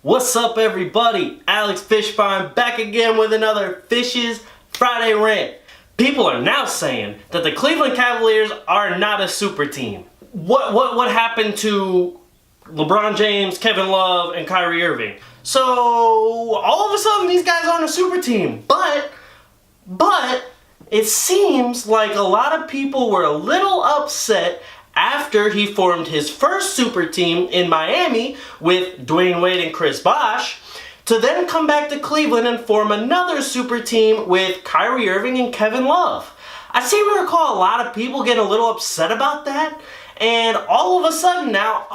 What's up, everybody? Alex Fishbine back again with another Fish's Friday Rant. People are now saying that the Cleveland Cavaliers are not a super team. What happened to LeBron James, Kevin Love, and Kyrie Irving? So all of a sudden these guys aren't a super team. But it seems like a lot of people were a little upset after he formed his first super team in Miami with Dwayne Wade and Chris Bosh, to then come back to Cleveland and form another super team with Kyrie Irving and Kevin Love. I seem to recall a lot of people getting a little upset about that, and all of a sudden now,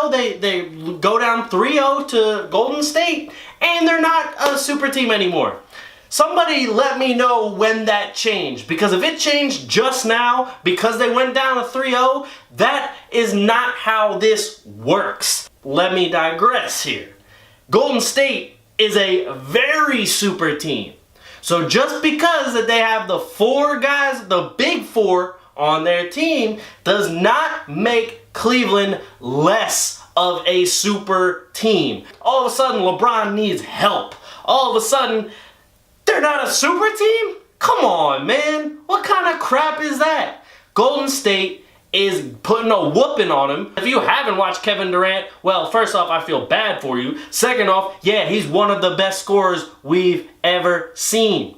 they go down 3-0 to Golden State, and they're not a super team anymore. Somebody let me know when that changed, because if it changed just now because they went down to 3-0, that is not how this works. Let me digress here. Golden State is a very super team. So just because that they have the four guys, the big four on their team, does not make Cleveland less of a super team. All of a sudden LeBron needs help. All of a sudden they're not a super team? Come on, man. What kind of crap is that? Golden State is putting a whooping on him. If you haven't watched Kevin Durant, well, first off, I feel bad for you. Second off, yeah, he's one of the best scorers we've ever seen.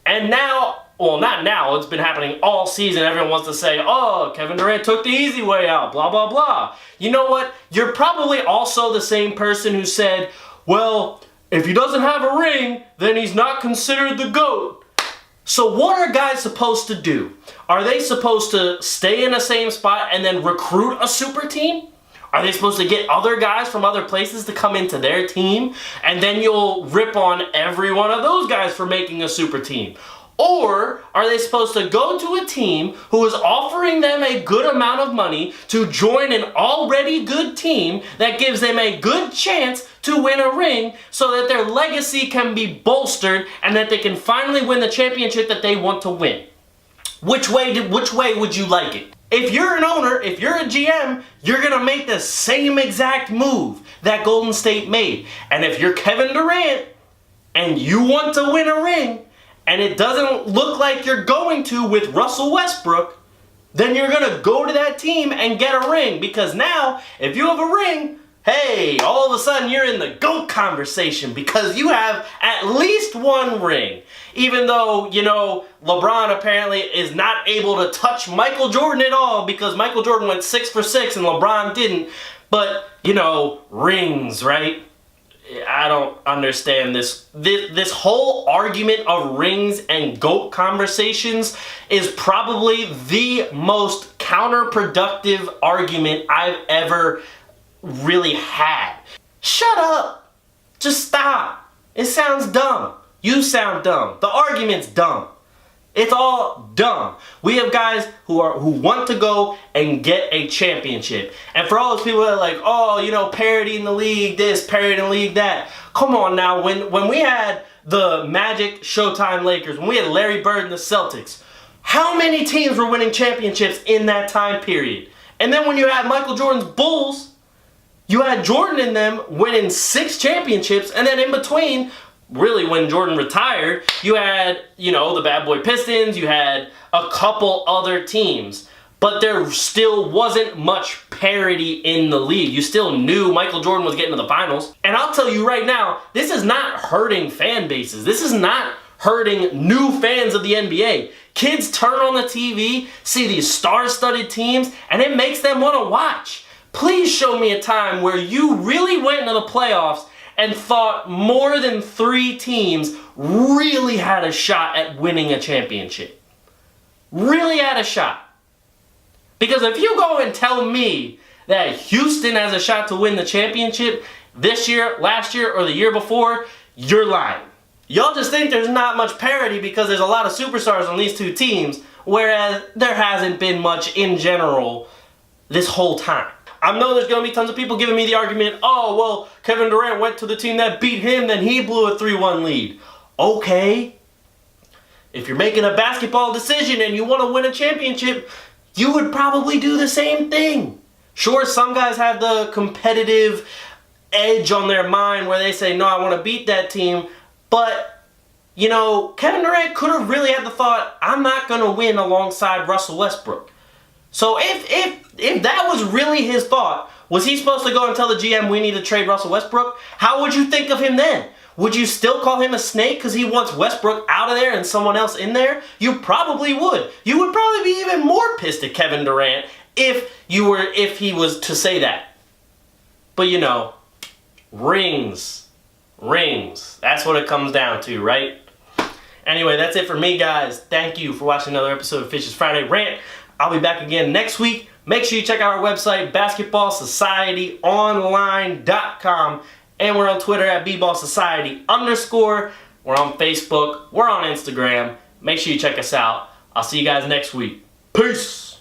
And now, well, not now, it's been happening all season. Everyone wants to say, oh, Kevin Durant took the easy way out, blah, blah, blah. You know what? You're probably also the same person who said, well, if he doesn't have a ring, then he's not considered the GOAT. So what are guys supposed to do? Are they supposed to stay in the same spot and then recruit a super team? Are they supposed to get other guys from other places to come into their team, and then you'll rip on every one of those guys for making a super team? Or are they supposed to go to a team who is offering them a good amount of money to join an already good team that gives them a good chance to win a ring so that their legacy can be bolstered and that they can finally win the championship that they want to win? Which way would you like it? If you're an owner, if you're a GM, you're going to make the same exact move that Golden State made. And if you're Kevin Durant and you want to win a ring, and it doesn't look like you're going to with Russell Westbrook, then you're going to go to that team and get a ring. Because now, if you have a ring, hey, all of a sudden you're in the GOAT conversation because you have at least one ring. Even though, LeBron apparently is not able to touch Michael Jordan at all because Michael Jordan went 6 for 6 and LeBron didn't. But, rings, right? I don't understand this. This whole argument of rings and GOAT conversations is probably the most counterproductive argument I've ever really had. Shut up. Just stop. It sounds dumb. You sound dumb. The argument's dumb. It's all dumb. We have guys who want to go and get a championship. And for all those people that are like, oh, parity in the league this, parity in the league that. Come on now, when we had the Magic, Showtime Lakers, when we had Larry Bird and the Celtics, how many teams were winning championships in that time period? And then when you had Michael Jordan's Bulls, you had Jordan in them winning 6 championships, and then in between, really, when Jordan retired, you had, the Bad Boy Pistons, you had a couple other teams, but there still wasn't much parity in the league. You still knew Michael Jordan was getting to the finals. And I'll tell you right now, this is not hurting fan bases. This is not hurting new fans of the NBA. Kids turn on the TV, see these star-studded teams, and it makes them want to watch. Please show me a time where you really went into the playoffs and thought more than 3 teams really had a shot at winning a championship. Really had a shot. Because if you go and tell me that Houston has a shot to win the championship this year, last year, or the year before, you're lying. Y'all just think there's not much parity because there's a lot of superstars on these 2 teams, whereas there hasn't been much in general this whole time. I know there's going to be tons of people giving me the argument, oh, well, Kevin Durant went to the team that beat him, then he blew a 3-1 lead. Okay. If you're making a basketball decision and you want to win a championship, you would probably do the same thing. Sure, some guys have the competitive edge on their mind where they say, no, I want to beat that team. But, you know, Kevin Durant could have really had the thought, I'm not going to win alongside Russell Westbrook. So if that was really his thought, was he supposed to go and tell the GM we need to trade Russell Westbrook? How would you think of him then? Would you still call him a snake because he wants Westbrook out of there and someone else in there? You probably would. You would probably be even more pissed at Kevin Durant if he was to say that. But you know, rings. That's what it comes down to, right? Anyway, that's it for me, guys. Thank you for watching another episode of Fisch's Friday Rant. I'll be back again next week. Make sure you check out our website, basketballsocietyonline.com. And we're on Twitter at @bballsociety_. We're on Facebook. We're on Instagram. Make sure you check us out. I'll see you guys next week. Peace!